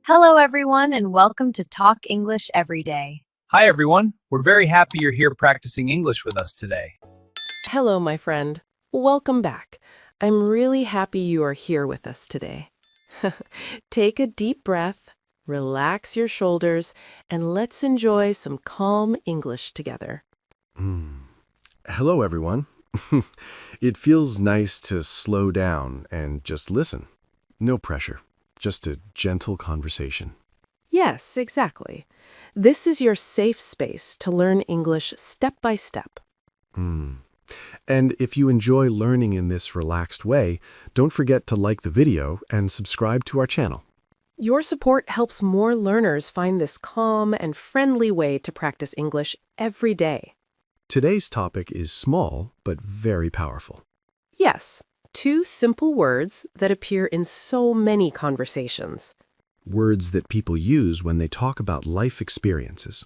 Hello, everyone, and welcome to Talk English Every Day. Hi, everyone. We're very happy you're here practicing English with us today. Hello, my friend. Welcome back. I'm really happy you are here with us today. Take a deep breath, relax your shoulders, and let's enjoy some calm English together. Hello, everyone. It feels nice to slow down and just listen. No pressure, just a gentle conversation. Yes, exactly. This is your safe space to learn English step by step. And if you enjoy learning in this relaxed way, don't forget to like the video and subscribe to our channel. Your support helps more learners find this calm and friendly way to practice English every day. Today's topic is small but very powerful. Yes, two simple words that appear in so many conversations. Words that people use when they talk about life experiences.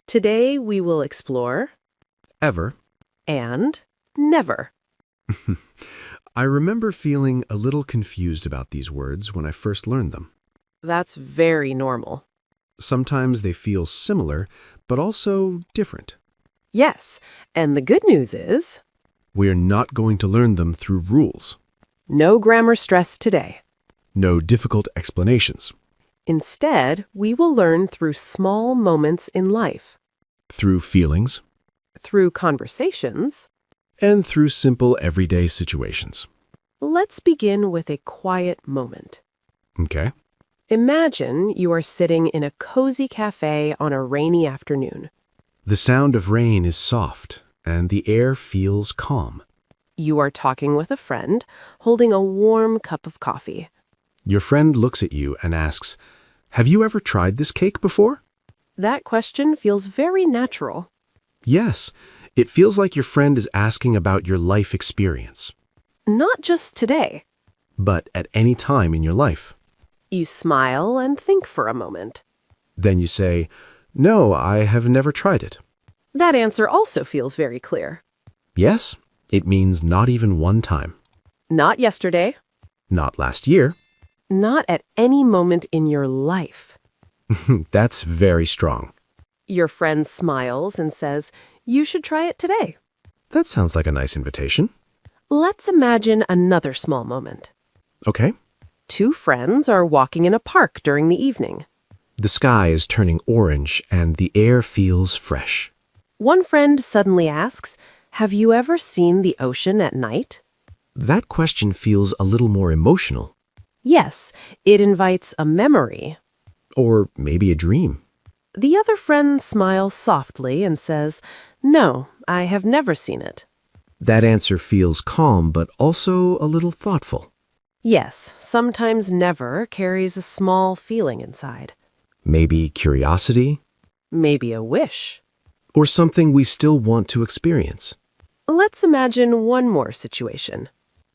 Today we will explore Ever. and never. I remember feeling a little confused about these words when I first learned them. That's very normal. Sometimes they feel similar, but also different. Yes, and the good news is We're not going to learn them through rules. no grammar stress today. No difficult explanations. Instead, we will learn through small moments in life, Through feelings through conversations. and through simple everyday situations. Let's begin with a quiet moment. Okay? Imagine you are sitting in a cozy cafe on a rainy afternoon. The sound of rain is soft and the air feels calm. You are talking with a friend, holding a warm cup of coffee. Your friend looks at you and asks, "Have you ever tried this cake before?" That question feels very natural. Yes, it feels like your friend is asking about your life experience, Not just today. but at any time in your life. You smile and think for a moment. Then you say, "No, I have never tried it." That answer also feels very clear. Yes, it means not even one time. Not yesterday, Not last year. not at any moment in your life. That's very strong. Your friend smiles and says, "You should try it today." That sounds like a nice invitation. Let's imagine another small moment. Okay. Two friends are walking in a park during the evening. The sky is turning orange and the air feels fresh. One friend suddenly asks, "Have you ever seen the ocean at night?" That question feels a little more emotional, Yes, it invites a memory. or maybe a dream. The other friend smiles softly and says, "No, I have never seen it." That answer feels calm but also a little thoughtful. Yes, sometimes never carries a small feeling inside. Maybe curiosity, Maybe a wish. or something we still want to experience. Let's imagine one more situation.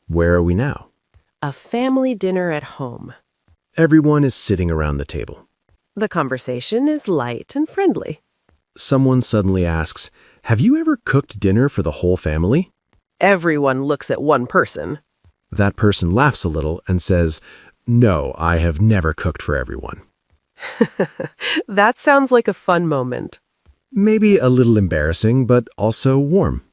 Where are we now? A family dinner at home. Everyone is sitting around the table. The conversation is light and friendly. Someone suddenly asks, "Have you ever cooked dinner for the whole family?" Everyone looks at one person. That person laughs a little and says, "No, I have never cooked for everyone." That sounds like a fun moment. Maybe a little embarrassing, but also warm.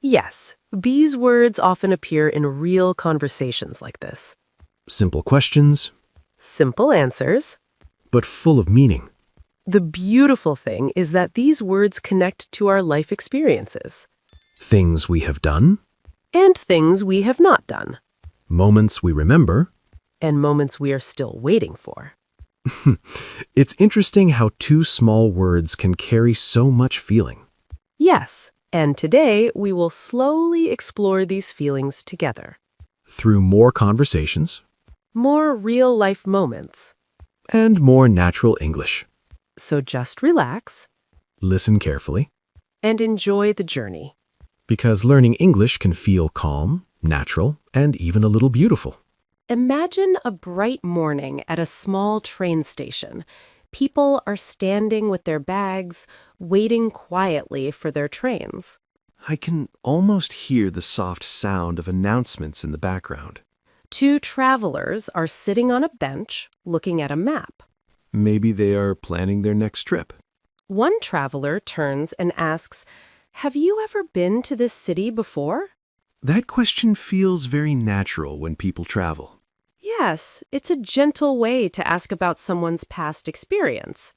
Yes, these words often appear in real conversations like this. Simple questions, Simple answers. but full of meaning. The beautiful thing is that these words connect to our life experiences Things we have done, and things we have not done, moments we remember. and moments we are still waiting for. It's interesting how two small words can carry so much feeling. Yes, and today we will slowly explore these feelings together. Through more conversations More real-life moments. and more natural English. So just relax Listen carefully, and enjoy the journey. because learning English can feel calm, natural, and even a little beautiful. Imagine a bright morning at a small train station. People are standing with their bags, waiting quietly for their trains. I can almost hear the soft sound of announcements in the background. Two travelers are sitting on a bench looking at a map. Maybe they are planning their next trip. One traveler turns and asks, "Have you ever been to this city before?" That question feels very natural when people travel. Yes, it's a gentle way to ask about someone's past experience.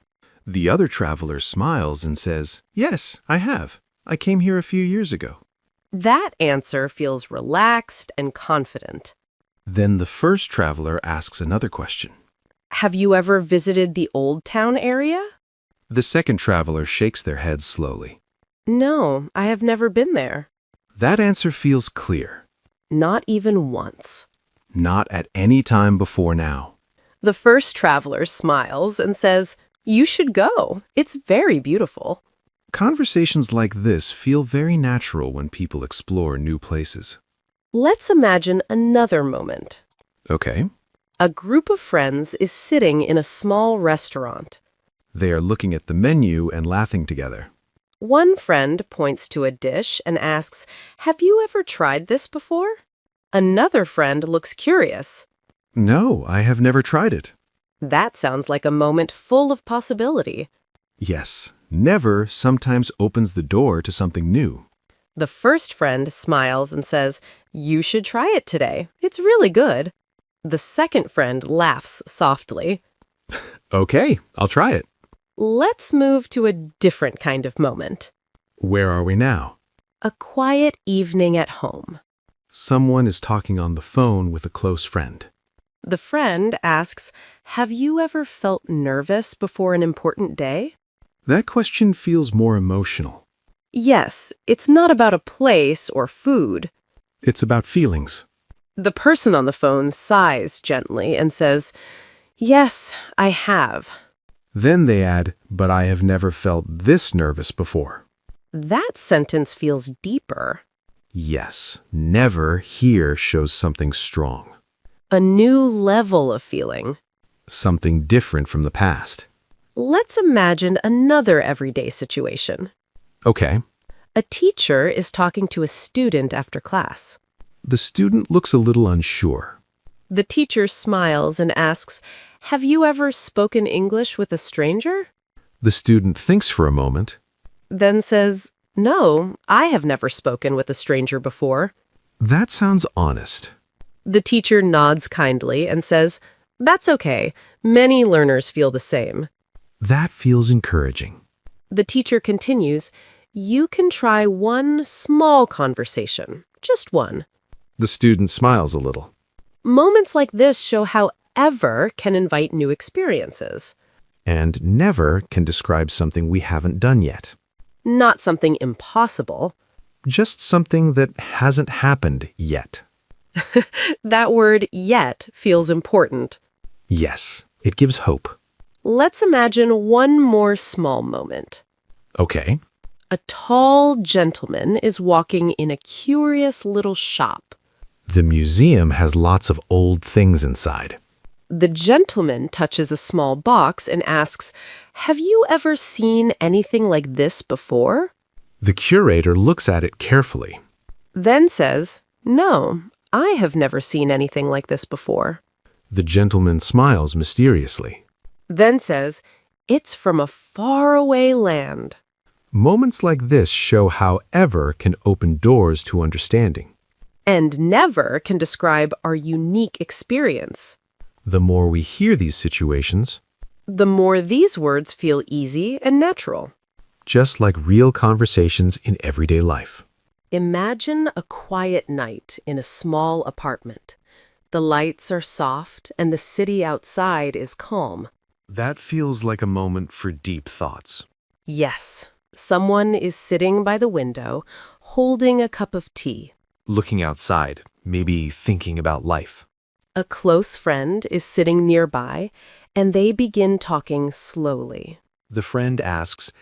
The other traveler smiles and says, "Yes, I have. I came here a few years ago." That answer feels relaxed and confident. Then the first traveler asks another question. Have you ever visited the Old Town area? The second traveler shakes their head slowly. No, I have never been there. That answer feels clear. Not even once. Not at any time before now. The first traveler smiles and says, "You should go. It's very beautiful." Conversations like this feel very natural when people explore new places. Let's imagine another moment. Okay. A group of friends is sitting in a small restaurant. They are looking at the menu and laughing together. One friend points to a dish and asks, "Have you ever tried this before?" Another friend looks curious. No, I have never tried it. That sounds like a moment full of possibility. Yes, never sometimes opens the door to something new. The first friend smiles and says, "You should try it today. It's really good." The second friend laughs softly. Okay, I'll try it. Let's move to a different kind of moment. Where are we now? A quiet evening at home. Someone is talking on the phone with a close friend. The friend asks, "Have you ever felt nervous before an important day?" That question feels more emotional. Yes, it's not about a place or food. It's about feelings. The person on the phone sighs gently and says, "Yes, I have." Then they add, "But I have never felt this nervous before." That sentence feels deeper. Yes, never here shows something strong. A new level of feeling. Something different from the past. Let's imagine another everyday situation. Okay. A teacher is talking to a student after class. The student looks a little unsure. The teacher smiles and asks, "Have you ever spoken English with a stranger?" The student thinks for a moment. Then says, "No, I have never spoken with a stranger before." That sounds honest. The teacher nods kindly and says, "That's okay. Many learners feel the same." That feels encouraging. The teacher continues, "You can try one small conversation, just one." The student smiles a little. Moments like this show how ever can invite new experiences. And never can describe something we haven't done yet. Not something impossible. Just something that hasn't happened yet. That word "yet" feels important. Yes, it gives hope. Let's imagine one more small moment. Okay. A tall gentleman is walking in a curious little shop. The museum has lots of old things inside. The gentleman touches a small box and asks, "Have you ever seen anything like this before?" The curator looks at it carefully. Then says, "No, I have never seen anything like this before." The gentleman smiles mysteriously. Then says, "It's from a faraway land." Moments like this show how ever can open doors to understanding. And never can describe our unique experience. The more we hear these situations, The more these words feel easy and natural. just like real conversations in everyday life. Imagine a quiet night in a small apartment. The lights are soft and the city outside is calm. That feels like a moment for deep thoughts. Yes, someone is sitting by the window, holding a cup of tea. Looking outside, maybe thinking about life. A close friend is sitting nearby, and they begin talking slowly. The friend asks,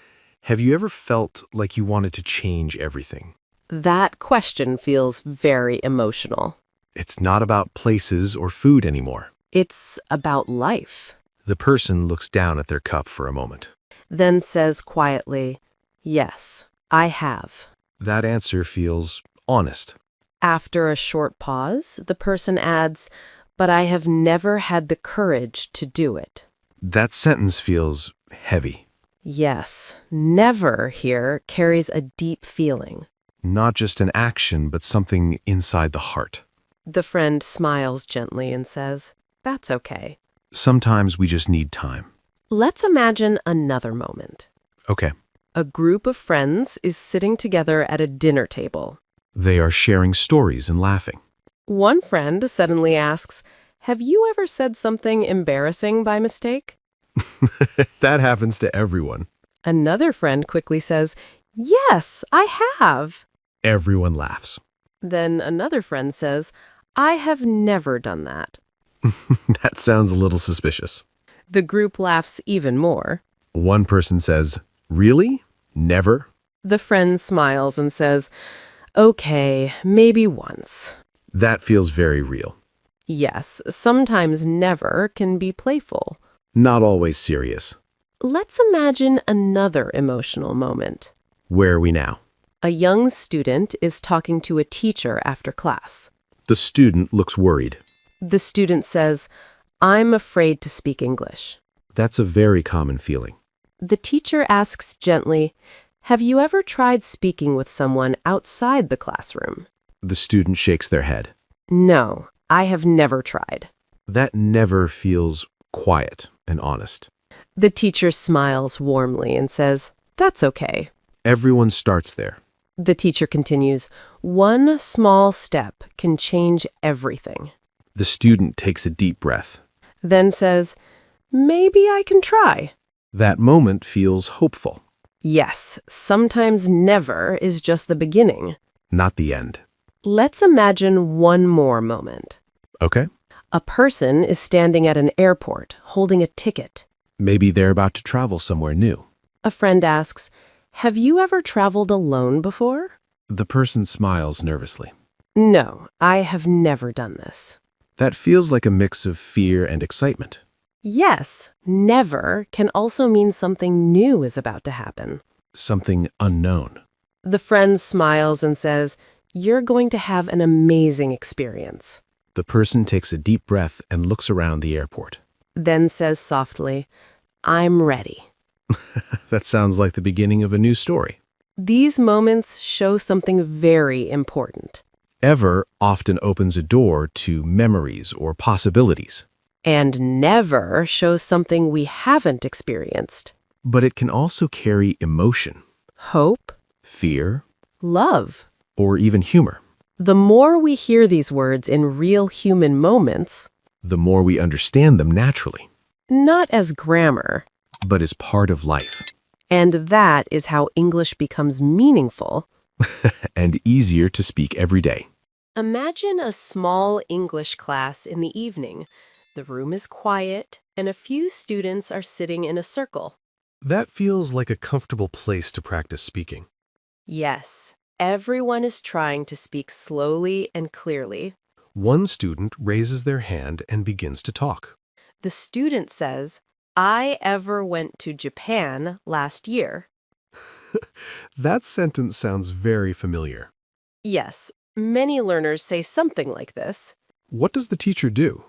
"Have you ever felt like you wanted to change everything?" That question feels very emotional. It's not about places or food anymore. It's about life. The person looks down at their cup for a moment. Then says quietly, "Yes, I have." That answer feels honest. After a short pause, the person adds, "But I have never had the courage to do it." That sentence feels heavy. Yes, never here carries a deep feeling. Not just an action, but something inside the heart. The friend smiles gently and says, "That's okay." Sometimes we just need time. Let's imagine another moment. Okay. A group of friends is sitting together at a dinner table. They are sharing stories and laughing. One friend suddenly asks, "Have you ever said something embarrassing by mistake?" That happens to everyone. Another friend quickly says, "Yes, I have." Everyone laughs. Then another friend says, "I have never done that." That sounds a little suspicious. The group laughs even more. One person says, "Really? Never?" The friend smiles and says, "Okay, maybe once." That feels very real. Yes, sometimes never can be playful. Not always serious. Let's imagine another emotional moment. Where are we now? A young student is talking to a teacher after class. The student looks worried. The student says, "I'm afraid to speak English." That's a very common feeling. The teacher asks gently, "Have you ever tried speaking with someone outside the classroom?" The student shakes their head. "No, I have never tried." That never feels quiet and honest. The teacher smiles warmly and says, "That's okay." Everyone starts there. The teacher continues, "One small step can change everything." The student takes a deep breath. Then says, "Maybe I can try." That moment feels hopeful, Yes, sometimes never is just the beginning. not the end. Let's imagine one more moment. Okay? A person is standing at an airport holding a ticket. Maybe they're about to travel somewhere new. A friend asks, "Have you ever traveled alone before?" The person smiles nervously. "No, I have never done this." That feels like a mix of fear and excitement. Yes, never can also mean something new is about to happen. Something unknown. The friend smiles and says, "You're going to have an amazing experience." The person takes a deep breath and looks around the airport. Then says softly, "I'm ready." That sounds like the beginning of a new story. These moments show something very important. Ever often opens a door to memories or possibilities, And never shows something we haven't experienced. but it can also carry emotion, Hope, fear, love. or even humor. The more we hear these words in real human moments, The more we understand them naturally, not as grammar, but as part of life, and that is how English becomes meaningful. and easier to speak every day. Imagine a small English class in the evening. The room is quiet, and a few students are sitting in a circle. That feels like a comfortable place to practice speaking. Yes, everyone is trying to speak slowly and clearly. One student raises their hand and begins to talk. The student says, "I ever went to Japan last year." That sentence sounds very familiar. Yes, many learners say something like this. What does the teacher do?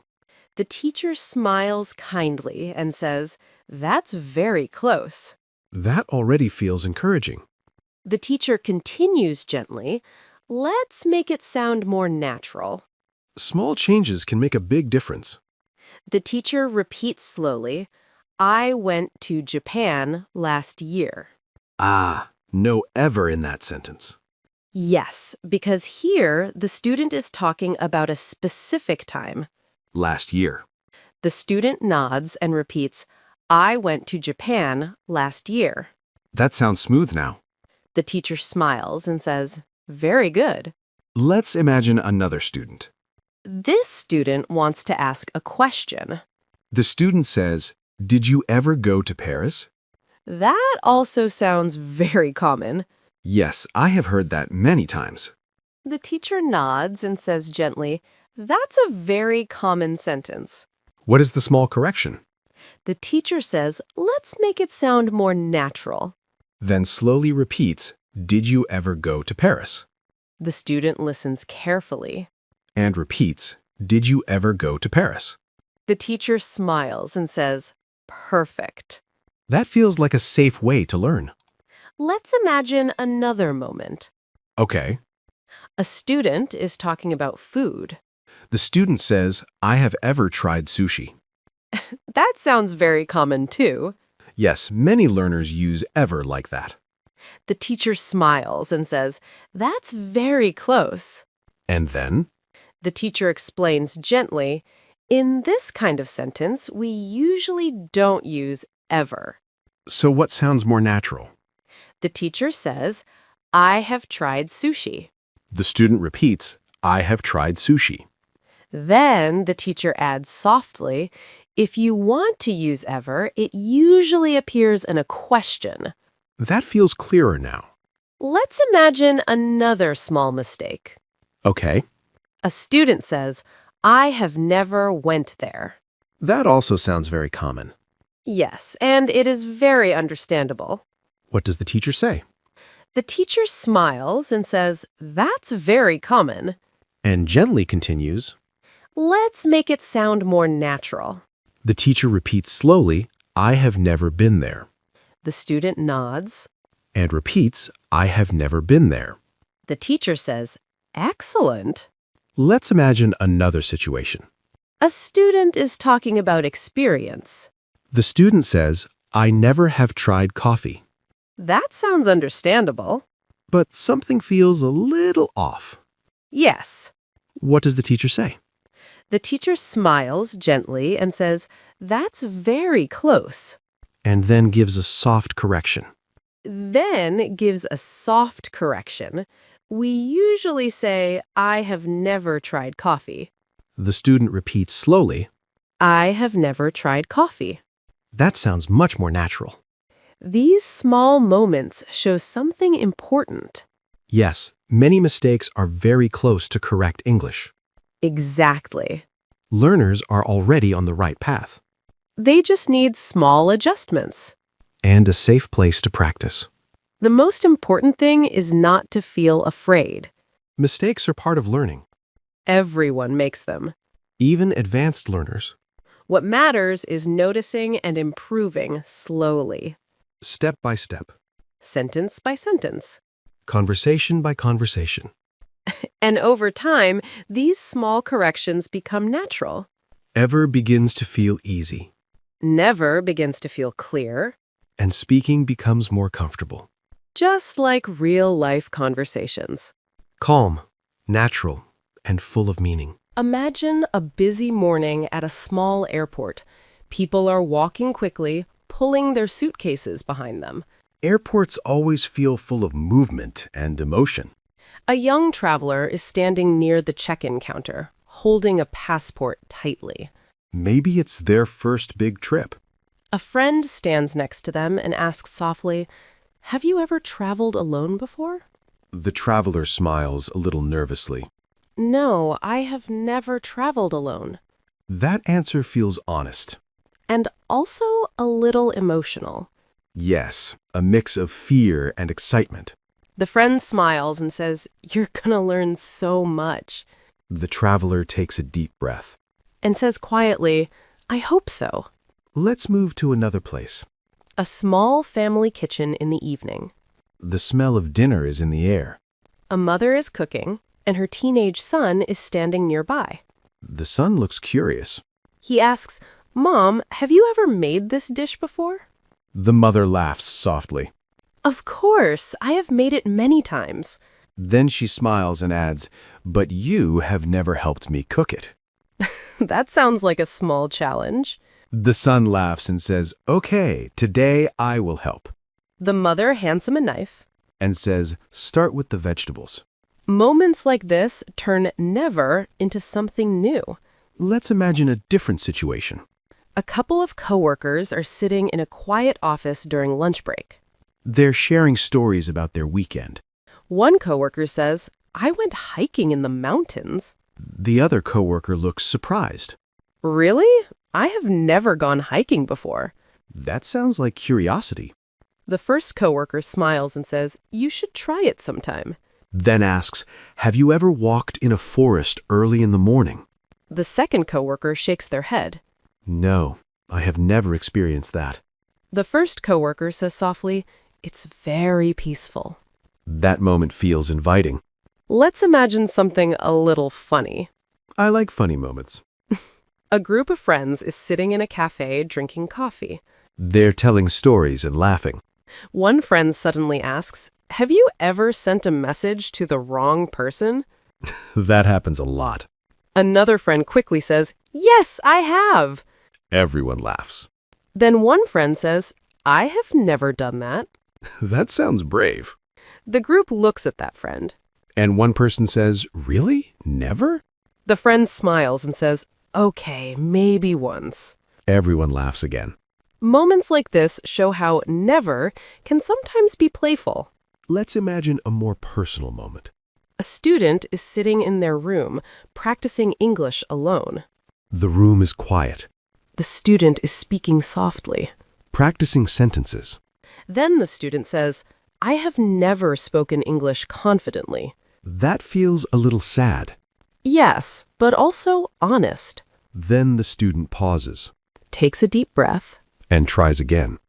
The teacher smiles kindly and says, "That's very close." That already feels encouraging. The teacher continues gently, "Let's make it sound more natural." Small changes can make a big difference. The teacher repeats slowly, "I went to Japan last year." No ever in that sentence. Yes, because here the student is talking about a specific time. Last year. The student nods and repeats, "I went to Japan last year." That sounds smooth now. The teacher smiles and says, "Very good." Let's imagine another student. This student wants to ask a question. The student says, "Did you ever go to Paris?" That also sounds very common. Yes, I have heard that many times. The teacher nods and says gently, "That's a very common sentence." What is the small correction? The teacher says, "Let's make it sound more natural." Then slowly repeats, "Did you ever go to Paris?" The student listens carefully. And repeats, "Did you ever go to Paris?" The teacher smiles and says, Perfect. That feels like a safe way to learn. Let's imagine another moment. Okay. A student is talking about food. The student says, I have ever tried sushi. That sounds very common too. Yes, many learners use ever like that. The teacher smiles and says, "That's very close." And then? The teacher explains gently, "In this kind of sentence, we usually don't use ever." So what sounds more natural? The teacher says, "I have tried sushi." The student repeats, I have tried sushi. Then the teacher adds softly, "If you want to use ever, it usually appears in a question." That feels clearer now. Let's imagine another small mistake. Okay. A student says, "I have never went there." That also sounds very common. Yes, and it is very understandable. What does the teacher say? The teacher smiles and says, "That's very common." And gently continues. Let's make it sound more natural. The teacher repeats slowly, I have never been there. The student nods. And repeats, I have never been there. The teacher says, "Excellent." Let's imagine another situation. A student is talking about experience. The student says, I never have tried coffee. That sounds understandable. But something feels a little off. Yes. What does the teacher say? The teacher smiles gently and says, "That's very close." And then gives a soft correction. Then gives a soft correction. We usually say, "I have never tried coffee." The student repeats slowly. "I have never tried coffee." That sounds much more natural. These small moments show something important. Yes, many mistakes are very close to correct English. Exactly. Learners are already on the right path. They just need small adjustments. And a safe place to practice. The most important thing is not to feel afraid. Mistakes are part of learning. Everyone makes them. Even advanced learners. What matters is noticing and improving slowly, Step by step. sentence by sentence. Conversation by conversation. And over time, these small corrections become natural. Ever begins to feel easy. Never begins to feel clear, And speaking becomes more comfortable. just like real-life conversations. Calm, natural, and full of meaning. Imagine a busy morning at a small airport. People are walking quickly, pulling their suitcases behind them. Airports always feel full of movement and emotion. A young traveler is standing near the check-in counter, holding a passport tightly. Maybe it's their first big trip. A friend stands next to them and asks softly, "Have you ever traveled alone before?" The traveler smiles a little nervously. "No, I have never traveled alone." That answer feels honest. And also a little emotional. Yes, a mix of fear and excitement. The friend smiles and says, "You're gonna learn so much." The traveler takes a deep breath. And says quietly, "I hope so." Let's move to another place. A small family kitchen in the evening. The smell of dinner is in the air. A mother is cooking, and her teenage son is standing nearby. The son looks curious. He asks, "Mom, have you ever made this dish before?" The mother laughs softly. "Of course, I have made it many times." Then she smiles and adds, but you have never helped me cook it. That sounds like a small challenge. The son laughs and says, okay, today I will help. The mother hands him a knife. And says, start with the vegetables. Moments like this turn never into something new. Let's imagine a different situation. A couple of coworkers are sitting in a quiet office during lunch break. They're sharing stories about their weekend. One coworker says, "I went hiking in the mountains." The other coworker looks surprised. "Really? I have never gone hiking before." That sounds like curiosity. The first coworker smiles and says, "You should try it sometime." Then asks, have you ever walked in a forest early in the morning? The second coworker shakes their head. No, I have never experienced that. The first coworker says softly, "It's very peaceful." That moment feels inviting. Let's imagine something a little funny. I like funny moments. A group of friends is sitting in a cafe drinking coffee. They're telling stories and laughing. One friend suddenly asks, "Have you ever sent a message to the wrong person?" That happens a lot. Another friend quickly says, "Yes, I have." Everyone laughs. Then one friend says, "I have never done that." That sounds brave. The group looks at that friend. And one person says, "Really? Never?" The friend smiles and says, "Okay, maybe once." Everyone laughs again. Moments like this show how never can sometimes be playful. Let's imagine a more personal moment. A student is sitting in their room, practicing English alone. The room is quiet, The student is speaking softly. practicing sentences. Then the student says, "I have never spoken English confidently." That feels a little sad. Yes, but also honest. Then the student pauses Takes a deep breath. and tries again.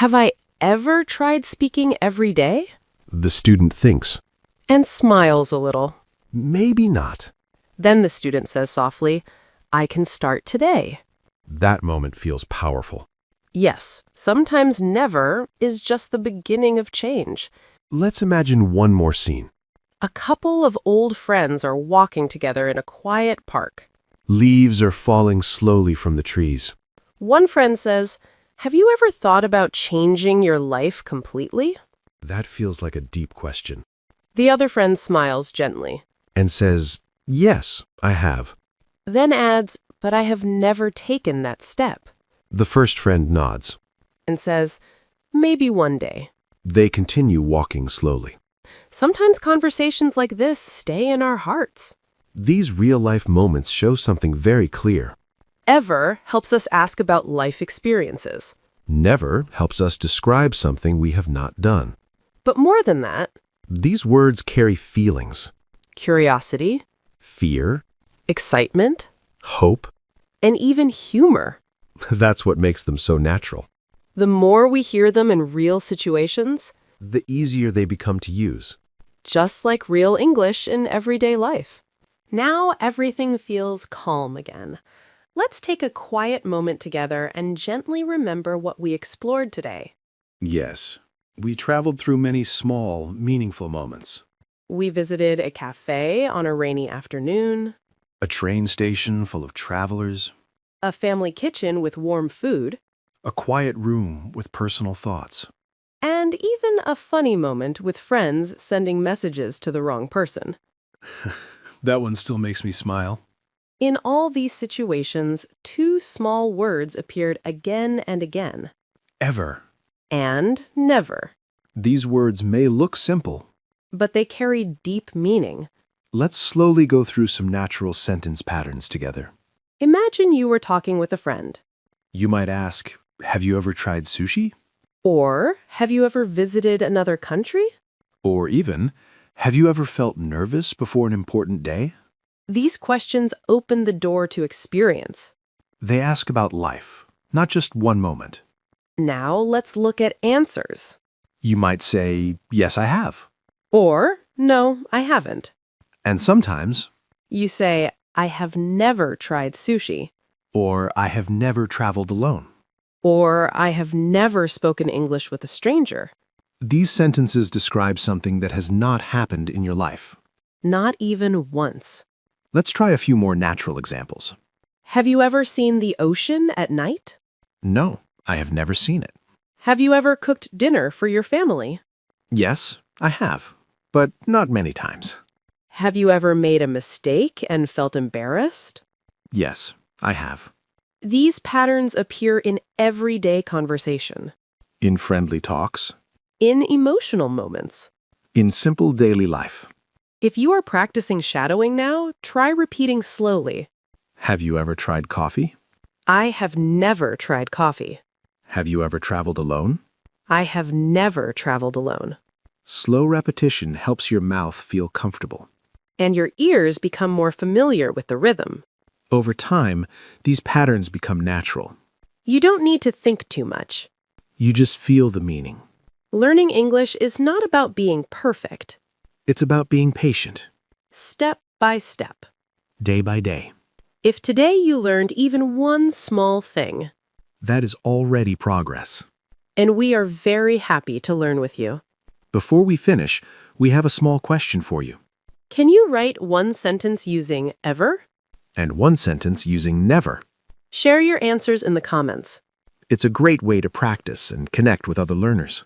"Have I ever tried speaking every day?" The student thinks, And smiles a little. maybe not. Then the student says softly, "I can start today." That moment feels powerful. Yes, sometimes never is just the beginning of change. Let's imagine one more scene. A couple of old friends are walking together in a quiet park. Leaves are falling slowly from the trees. One friend says, "Have you ever thought about changing your life completely?" That feels like a deep question. The other friend smiles gently, And says, "Yes, I have." then adds, "But I have never taken that step," The first friend nods. and says, "Maybe one day." They continue walking slowly. Sometimes conversations like this stay in our hearts. These real-life moments show something very clear. Ever helps us ask about life experiences. Never helps us describe something we have not done. But more than that, These words carry feelings. curiosity, Fear, excitement, hope. and even humor. That's what makes them so natural. The more we hear them in real situations, The easier they become to use. just like real English in everyday life. Now everything feels calm again. Let's take a quiet moment together and gently remember what we explored today. Yes, we traveled through many small, meaningful moments. We visited a cafe on a rainy afternoon, A train station full of travelers, a family kitchen with warm food, a quiet room with personal thoughts. and even a funny moment with friends sending messages to the wrong person. That one still makes me smile. In all these situations, two small words appeared again and again. Ever. And never. These words may look simple. But they carry deep meaning. Let's slowly go through some natural sentence patterns together. Imagine you were talking with a friend. You might ask, have you ever tried sushi? Or, have you ever visited another country? Or even, have you ever felt nervous before an important day? These questions open the door to experience. They ask about life, not just one moment. Now let's look at answers. You might say, yes, I have. Or, no, I haven't. And sometimes, You say, I have never tried sushi. or I have never traveled alone. Or, I have never spoken English with a stranger. These sentences describe something that has not happened in your life. Not even once. Let's try a few more natural examples. Have you ever seen the ocean at night? No, I have never seen it. Have you ever cooked dinner for your family? Yes, I have, but not many times. Have you ever made a mistake and felt embarrassed? Yes, I have. These patterns appear in everyday conversation, In friendly talks, in emotional moments. in simple daily life. If you are practicing shadowing now, try repeating slowly. Have you ever tried coffee? I have never tried coffee. Have you ever traveled alone? I have never traveled alone. Slow repetition helps your mouth feel comfortable. And your ears become more familiar with the rhythm. Over time, these patterns become natural. You don't need to think too much. You just feel the meaning. Learning English is not about being perfect. It's about being patient, Step by step. day by day. If today you learned even one small thing, That is already progress. and we are very happy to learn with you. Before we finish, we have a small question for you, Can you write one sentence using ever? and one sentence using never. Share your answers in the comments. It's a great way to practice and connect with other learners.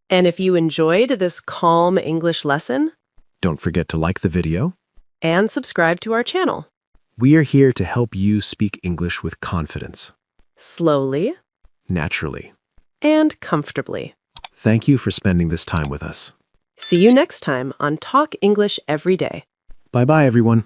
And if you enjoyed this calm English lesson, Don't forget to like the video. and subscribe to our channel. We are here to help you speak English with confidence, Slowly naturally. and comfortably. Thank you for spending this time with us. See you next time on Talk English Every Day. Bye-bye, everyone.